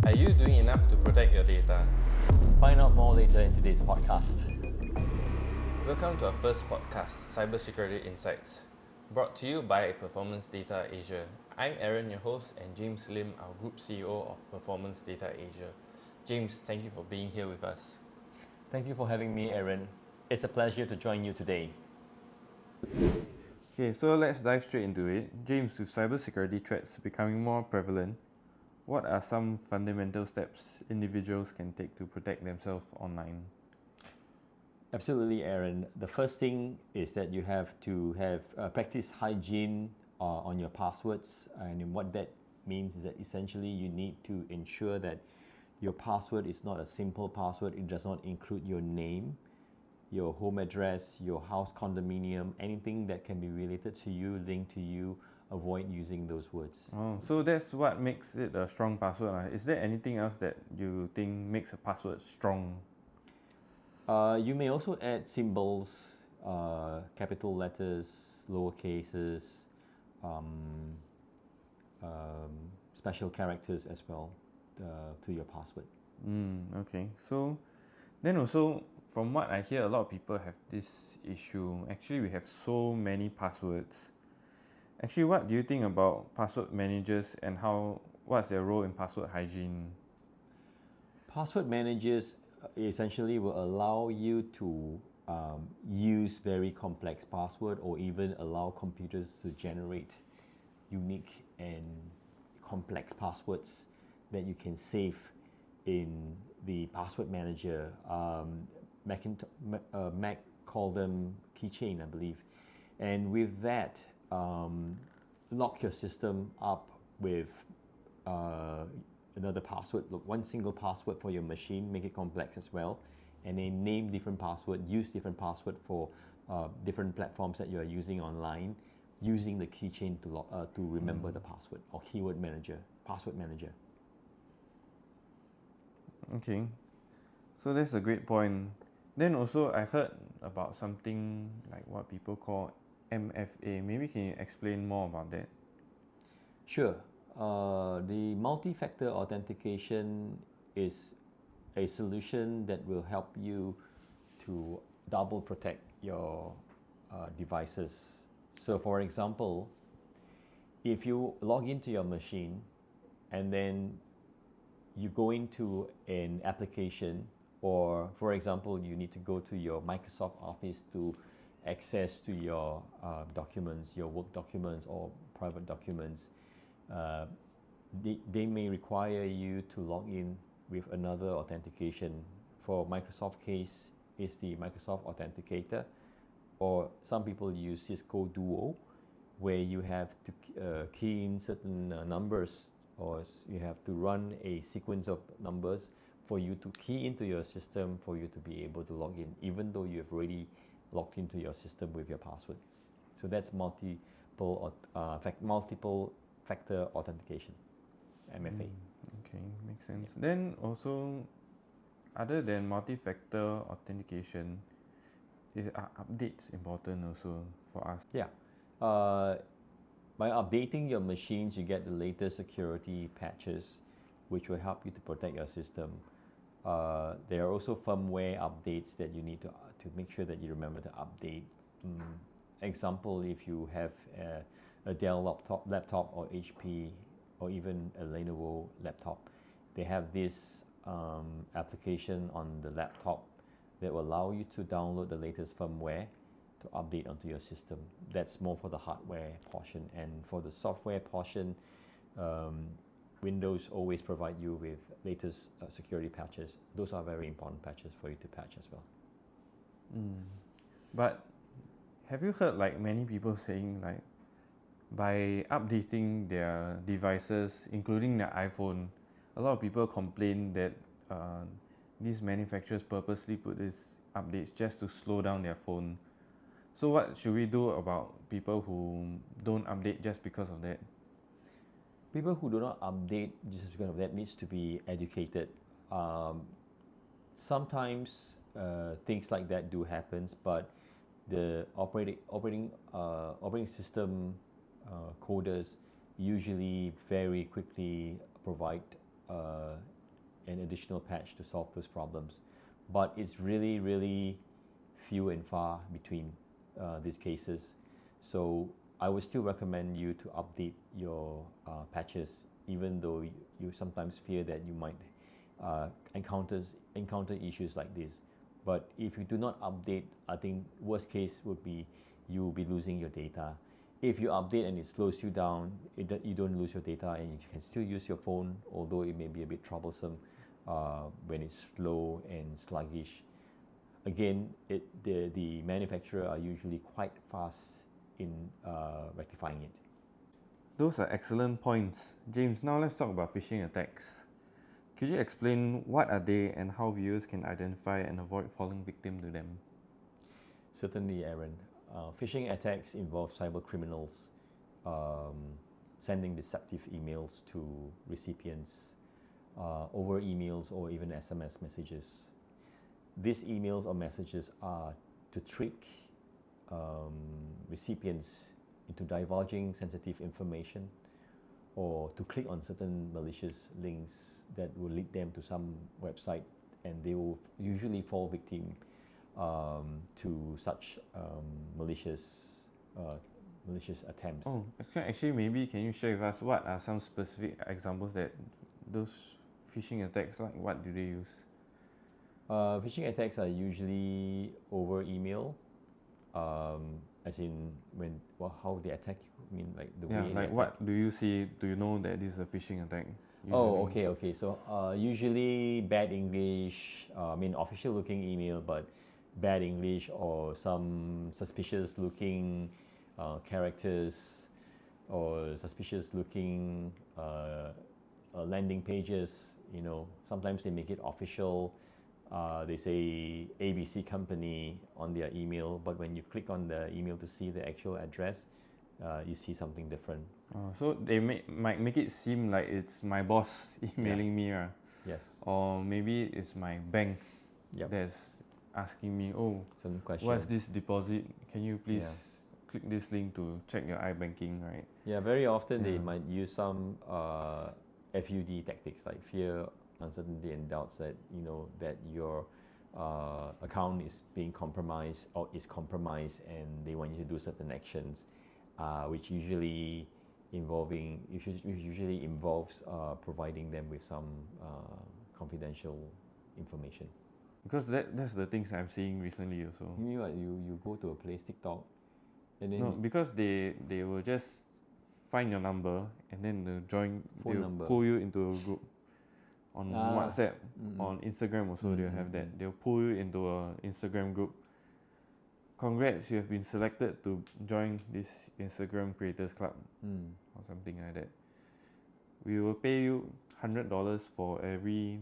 Are you doing enough to protect your data? Find out more later in today's podcast. Welcome to our first podcast, Cybersecurity Insights, brought to you by Performance Data Asia. I'm Aaron, your host, and James Lim, our Group CEO of Performance Data Asia. James, thank you for being here with us. Thank you for having me, Aaron. It's a pleasure to join you today. Okay, so let's dive straight into it. James, with cybersecurity threats becoming more prevalent, what are some fundamental steps individuals can take to protect themselves online? Absolutely, Aaron. The first thing is that you have to have practice hygiene on your passwords. And what that means is that essentially you need to ensure that your password is not a simple password. It does not include your name, your home address, your house condominium, anything that can be related to you, linked to you. Avoid using those words. Oh, so that's what makes it a strong password. Is there anything else that you think makes a password strong? You may also add symbols, capital letters, lower cases, um, special characters as well to your password. Okay. So then also, from what I hear, a lot of people have this issue. Actually, we have so many passwords. Actually, what do you think about password managers and what's their role in password hygiene? Password managers essentially will allow you to use very complex password or even allow computers to generate unique and complex passwords that you can save in the password manager. Mac call them keychain, I believe. And with that, lock your system up with uh, another password, one single password for your machine, make it complex as well, and then name different password, use different password for different platforms that you are using online, using the keychain to remember the password or keyword manager, password manager. Okay, so that's a great point. Then also, I heard about something like what people call MFA. Maybe can you explain more about that? Sure. The multi-factor authentication is a solution that will help you to double protect your devices. So, for example, if you log into your machine and then you go into an application, or for example, you need to go to your Microsoft Office to access to your documents, your work documents or private documents, uh, they may require you to log in with another authentication. For Microsoft case, is the Microsoft Authenticator, or some people use Cisco Duo, where you have to key in certain numbers, or you have to run a sequence of numbers for you to key into your system for you to be able to log in, even though you have already logged into your system with your password. So that's multiple factor authentication, MFA. Okay, makes sense. Then also, other than multi-factor authentication, are updates important also for us? Yeah. Uh, by updating your machines, you get the latest security patches, which will help you to protect your system. There are also firmware updates that you need to make sure that you remember to update. Example, if you have a Dell laptop or HP or even a Lenovo laptop, they have this application on the laptop that will allow you to download the latest firmware to update onto your system. That's more for the hardware portion, and for the software portion, Windows always provide you with latest security patches. Those are very important patches for you to patch as well. But have you heard like many people saying like by updating their devices, including their iPhone, a lot of people complain that these manufacturers purposely put these updates just to slow down their phone. So what should we do about people who don't update just because of that? People who do not update just because of that needs to be educated. Um, Sometimes things like that do happens, but the operating system coders usually very quickly provide an additional patch to solve those problems. But it's really, really few and far between these cases. So I would still recommend you to update your patches, even though you sometimes fear that you might encounter issues like this. But if you do not update, I think worst case would be you will be losing your data. If you update and it slows you down, you don't lose your data and you can still use your phone, although it may be a bit troublesome when it's slow and sluggish. Again, the manufacturer are usually quite fast in rectifying it. Those are excellent points. James, now let's talk about phishing attacks. Could you explain what are they and how viewers can identify and avoid falling victim to them? Certainly, Aaron. Phishing attacks involve cyber criminals sending deceptive emails to recipients over emails or even SMS messages. These emails or messages are to trick recipients into divulging sensitive information or to click on certain malicious links that will lead them to some website, and they will usually fall victim to such malicious attempts. Oh, actually, maybe can you share with us what are some specific examples that those phishing attacks, like what do they use? Phishing attacks are usually over email, as in how they attack you. I mean, like the way. Like what do you see? Do you know that this is a phishing attack? Oh, okay. So usually bad English. I mean, official looking email, but bad English or some suspicious looking characters or suspicious looking landing pages. You know, sometimes they make it official. They say ABC company on their email, but when you click on the email to see the actual address, you see something different. So they might make it seem like it's my boss emailing me, Yes. or maybe it's my bank Yep. that's asking me, oh, Some questions. what's this deposit? Can you please click this link to check your iBanking, right? Yeah, very often they might use some FUD tactics like fear, uncertainty, and doubts that that your account is being compromised or is compromised, and they want you to do certain actions, which usually involves providing them with some confidential information. Because that's the things I'm seeing recently also. You mean what? You go to a place, TikTok, and then No, because they will just find your number and then they'll pull you into a group on WhatsApp, on Instagram also they'll have that. They'll pull you into a Instagram group. Congrats, you have been selected to join this Instagram Creators Club or something like that. We will pay you $100 for every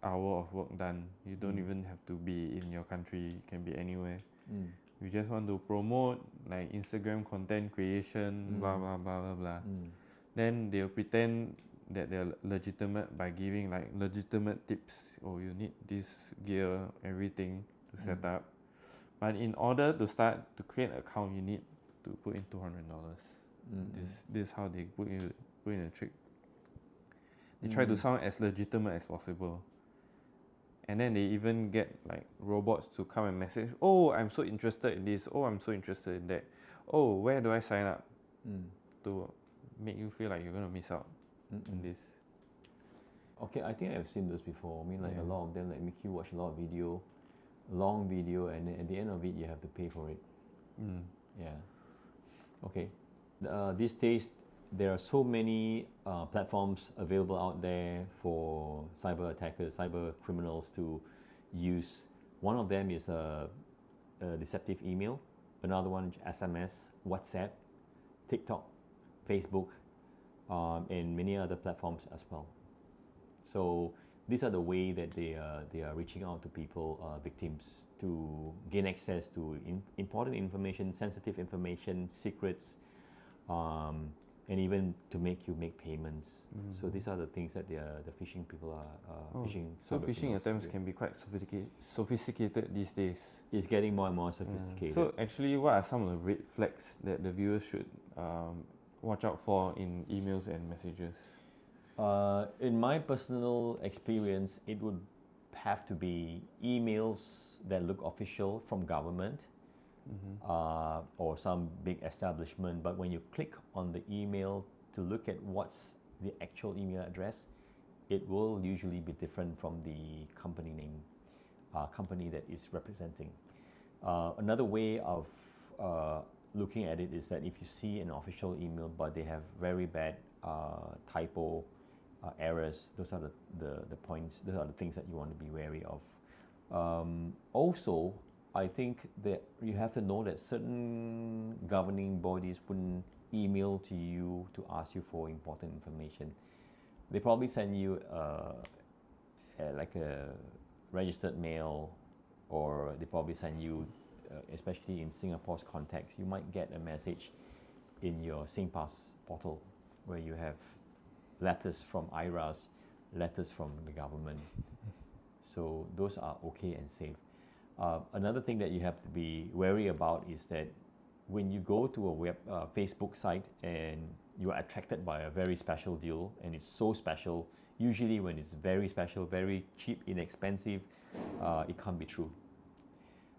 hour of work done. You don't even have to be in your country, it can be anywhere. We just want to promote like Instagram content creation, blah blah blah blah blah. Then they'll pretend that they're legitimate by giving like legitimate tips. Oh, you need this gear, everything to set up. But in order to start to create an account, you need to put in $200. This is how they put in a trick. They try to sound as legitimate as possible. And then they even get like robots to come and message, oh, I'm so interested in this, oh, I'm so interested in that, oh, where do I sign up? To make you feel like you're going to miss out on this. Okay, I think I've seen those before. I mean, like a lot of them like make you watch a lot of long video, and then at the end of it, you have to pay for it. Yeah. Okay. These days, there are so many platforms available out there for cyber attackers, cyber criminals to use. One of them is a deceptive email. Another one is SMS, WhatsApp, TikTok, Facebook, and many other platforms as well. So these are the way that they are reaching out to people, victims, to gain access to important information, sensitive information, secrets, and even to make you make payments. So these are the things that the phishing people are phishing. So phishing attempts can be quite sophisticated these days. It's getting more and more sophisticated. So actually, what are some of the red flags that the viewers should watch out for in emails and messages? In my personal experience, it would have to be emails that look official from government or some big establishment. But when you click on the email to look at what's the actual email address, it will usually be different from the company name, company that is representing. Another way of looking at it is that if you see an official email but they have very bad typo errors, those are the points, those are the things that you want to be wary of. Also, I think that you have to know that certain governing bodies wouldn't email to you to ask you for important information. They probably send you like a registered mail, or they probably send you, especially in Singapore's context, you might get a message in your SingPass portal where you have letters from IRAS, letters from the government. So those are okay and safe. Another thing that you have to be wary about is that when you go to a Facebook site and you are attracted by a very special deal, and it's so special, usually when it's very special, very cheap, inexpensive, it can't be true.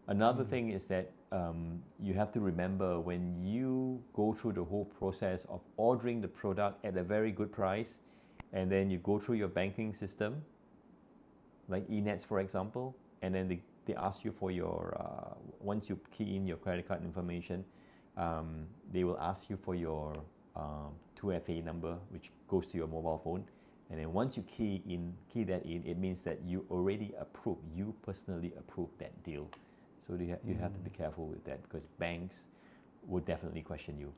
Another thing is that you have to remember, when you go through the whole process of ordering the product at a very good price, and then you go through your banking system, like eNets for example, and then they ask you for your, once you key in your credit card information, they will ask you for your 2FA number, which goes to your mobile phone. And then once you key that in, it means that you already approve, you personally approve that deal. So you have to be careful with that, because banks would definitely question you.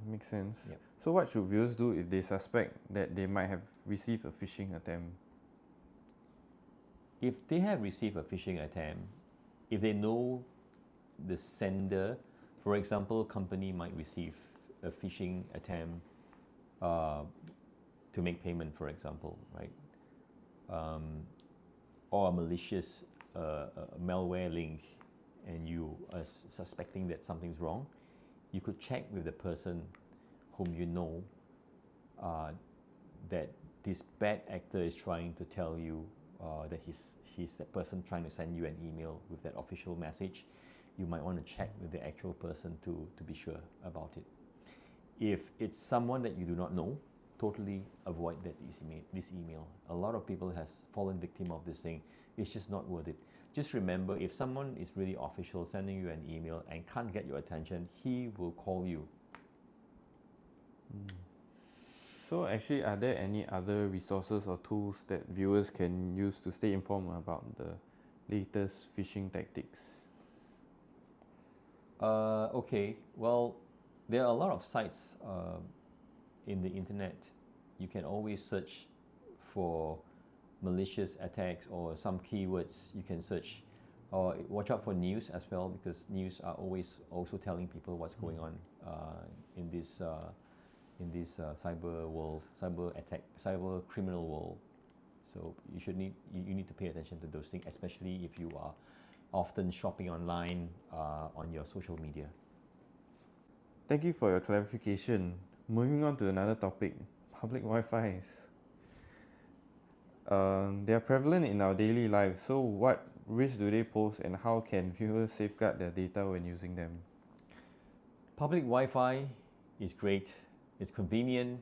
Makes sense. Yep. So what should viewers do if they suspect that they might have received a phishing attempt? If they have received a phishing attempt, if they know the sender, for example, company might receive a phishing attempt to make payment, for example, right? Or a malicious malware link, and you are suspecting that something's wrong, you could check with the person whom you know that this bad actor is trying to tell you that he's that person trying to send you an email with that official message. You might want to check with the actual person to be sure about it. If it's someone that you do not know, totally avoid this email. A lot of people has fallen victim of this thing. It's just not worth it. Just remember, if someone is really official sending you an email and can't get your attention, he will call you. So actually, are there any other resources or tools that viewers can use to stay informed about the latest phishing tactics? Okay, well, there are a lot of sites in the internet. You can always search for malicious attacks or some keywords you can search. Or watch out for news as well, because news are always also telling people what's going on in this cyber world, cyber criminal world. So you need to pay attention to those things, especially if you are often shopping online on your social media. Thank you for your clarification. Moving on to another topic, public Wi-Fis. They are prevalent in our daily lives, so what risks do they pose, and how can viewers safeguard their data when using them? Public Wi-Fi is great, it's convenient,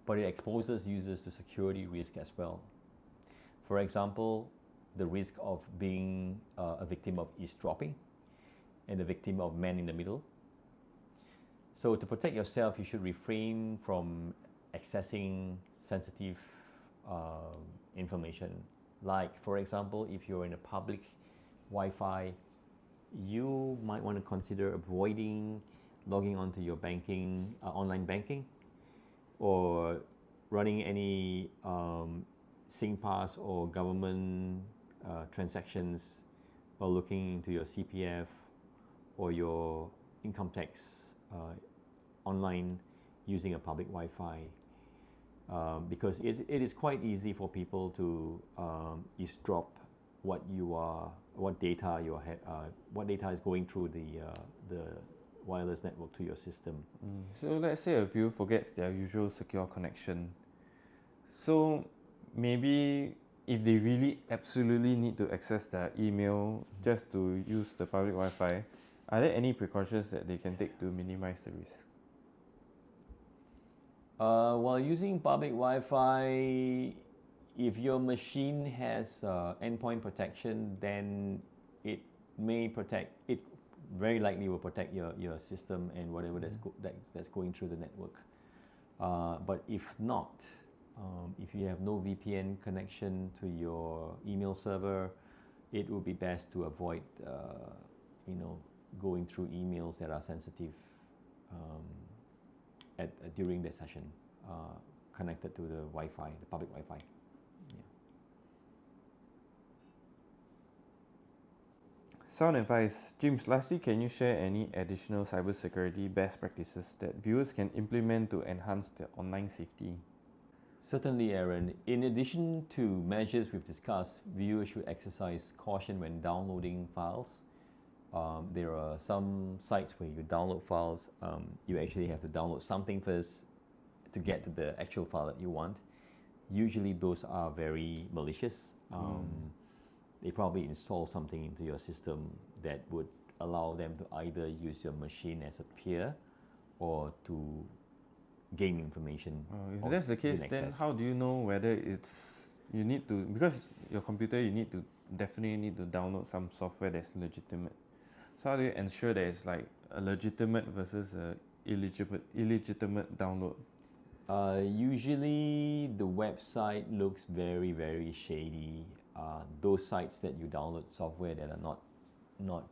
but it exposes users to security risk as well. For example, the risk of being a victim of eavesdropping and a victim of man in the middle. So to protect yourself, you should refrain from accessing sensitive information. Like, for example, if you're in a public Wi-Fi, you might want to consider avoiding logging onto your banking, online banking, or running any SingPass or government transactions, or looking into your CPF or your income tax online using a public Wi-Fi. Because it is quite easy for people to eavesdrop what data is going through the wireless network to your system. So let's say a viewer forgets their usual secure connection. So maybe if they really absolutely need to access their email just to use the public Wi-Fi, are there any precautions that they can take to minimize the risk? While using public Wi-Fi, if your machine has endpoint protection, then it may protect. It very likely will protect your system and whatever that's going through the network. But if not, if you have no VPN connection to your email server, it would be best to avoid, going through emails that are sensitive during the session, connected to the Wi-Fi, the public Wi-Fi. Yeah. Sound advice. James, lastly, can you share any additional cybersecurity best practices that viewers can implement to enhance their online safety? Certainly, Aaron. In addition to measures we've discussed, viewers should exercise caution when downloading files. There are some sites where you download files, you actually have to download something first to get to the actual file that you want. Usually those are very malicious. They probably install something into your system that would allow them to either use your machine as a peer or to gain information. If that's the case, then how do you know whether you need to, because your computer, you definitely need to download some software that's legitimate. So how do you ensure that it's like a legitimate versus a illegitimate download? Usually the website looks very, very shady. Those sites that you download software that are not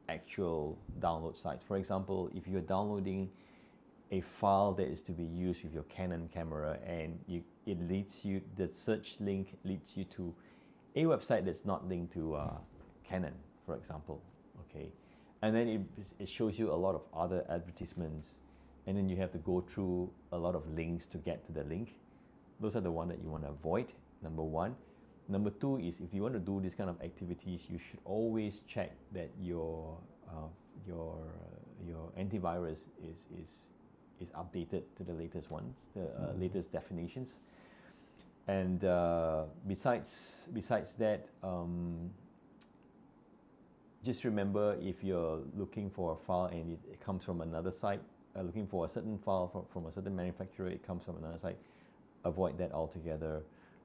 actual download sites. For example, if you're downloading a file that is to be used with your Canon camera and the search link leads you to a website that's not linked to Canon, for example, okay, and then it shows you a lot of other advertisements, and then you have to go through a lot of links to get to the link. Those are the one that you want to avoid, number one. Number two is, if you want to do this kind of activities, you should always check that your antivirus is updated to the latest ones, the latest definitions. And besides that, just remember, if you're looking for a file and it comes from another site, looking for a certain file from a certain manufacturer, it comes from another site, avoid that altogether.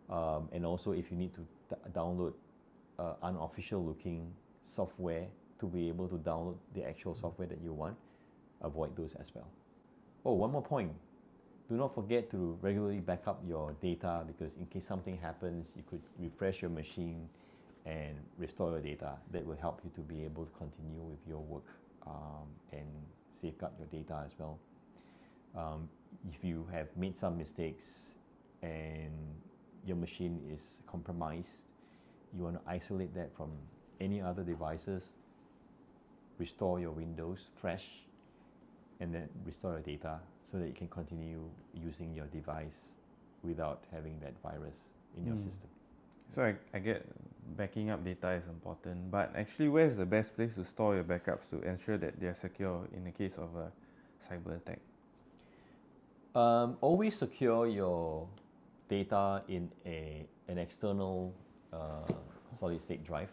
And also, if you need to download unofficial looking software to be able to download the actual software that you want, avoid those as well. Oh, one more point. Do not forget to regularly back up your data, because in case something happens, you could refresh your machine and restore your data. That will help you to be able to continue with your work and safeguard your data as well. If you have made some mistakes and your machine is compromised, you want to isolate that from any other devices, restore your Windows fresh, and then restore your data so that you can continue using your device without having that virus in your system. So I get backing up data is important, but actually, where's the best place to store your backups to ensure that they're secure in the case of a cyber attack? Always secure your data in an external solid state drive.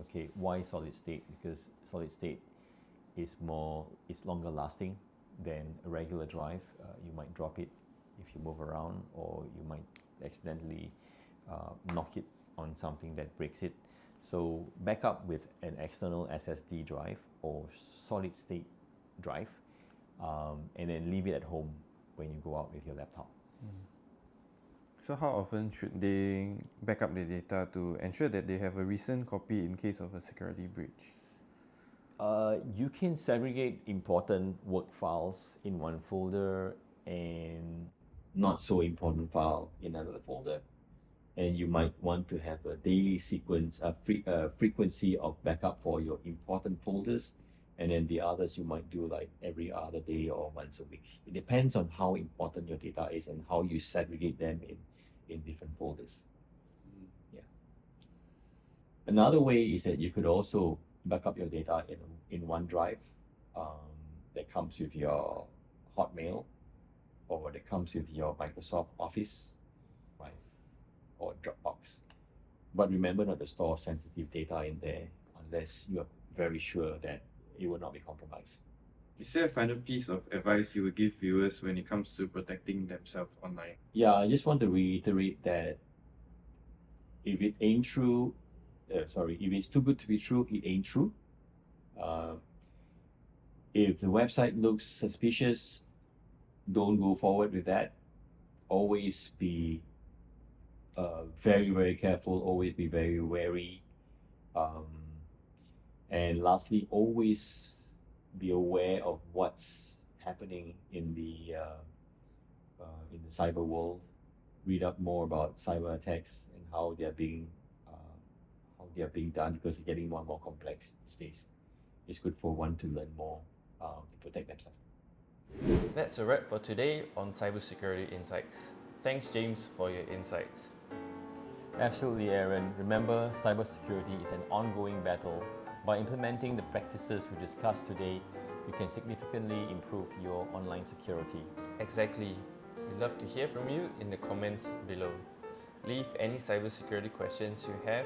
Okay, why solid state? Because solid state is longer lasting than a regular drive. You might drop it if you move around, or you might accidentally knock it on something that breaks it. So back up with an external SSD drive or solid state drive, and then leave it at home when you go out with your laptop. So how often should they back up their data to ensure that they have a recent copy in case of a security breach? You can segregate important work files in one folder and not so important file in another folder. And you might want to have a daily frequency of backup for your important folders, and then the others you might do like every other day or once a week. It depends on how important your data is and how you segregate them in different folders. Yeah. Another way is that you could also back up your data in OneDrive that comes with your Hotmail, or that comes with your Microsoft Office, right, or Dropbox. But remember not to store sensitive data in there unless you are very sure that it will not be compromised. Is there a final piece of advice you would give viewers when it comes to protecting themselves online? Yeah, I just want to reiterate that if it ain't true, if it's too good to be true, it ain't true. If the website looks suspicious, don't go forward with that. Always be very, very careful, always be very wary. And lastly, always be aware of what's happening in the cyber world. Read up more about cyber attacks and how they're being done, because it's getting more and more complex these days. It's good for one to learn more to protect themselves. That's a wrap for today on Cybersecurity Insights. Thanks, James, for your insights. Absolutely, Aaron. Remember, cybersecurity is an ongoing battle. By implementing the practices we discussed today, you can significantly improve your online security. Exactly. We'd love to hear from you in the comments below. Leave any cybersecurity questions you have,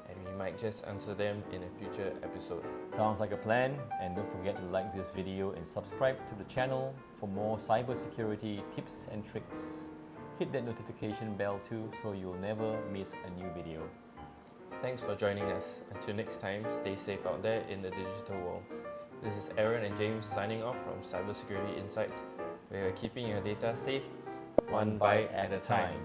and we might just answer them in a future episode. Sounds like a plan, and don't forget to like this video and subscribe to the channel for more cybersecurity tips and tricks. Hit that notification bell too so you'll never miss a new video. Thanks for joining us. Until next time, stay safe out there in the digital world. This is Aaron and James signing off from Cybersecurity Insights, where we're keeping your data safe one byte at a time.